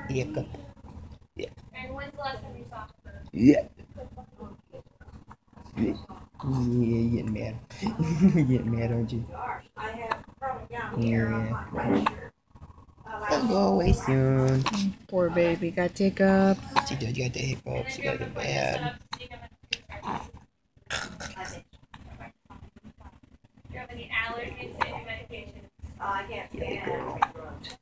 Hiccup. Yeah. And when's the last time you saw her? Yeah. Yeah, you're getting mad. You're getting mad, aren't you? Yeah. I'll go away soon. Poor baby, got hiccups. She does got the hiccups. She got the bad. Do you have any allergies to any medication? I can't Yeah, stand girl. it.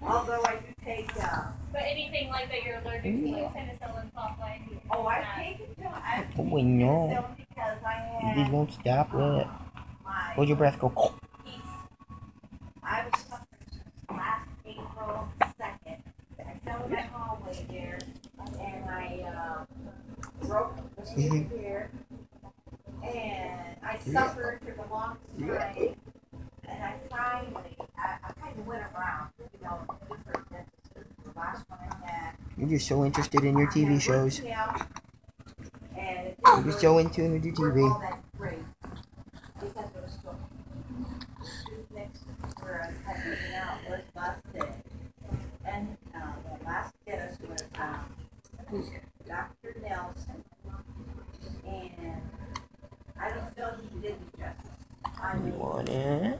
Although I do take, But anything like that you're allergic to, like penicillin, pop-like? I take it till I Oh, we know. because I You just had won't stop with it. my Hold your breath, go. teeth. I was suffering since last April 2nd. I fell in that hallway there and I broke the tooth here. And I suffered for the longest time. And I finally, I kind of went around, different dentists. The last one I had. You're just so interested in your TV shows. And You're just so in tune with your TV. that great because it was so next to where I had taken out was last day. And the last dentist was Dr. Nelson. And I don't know he did it justice. I You mean, want it?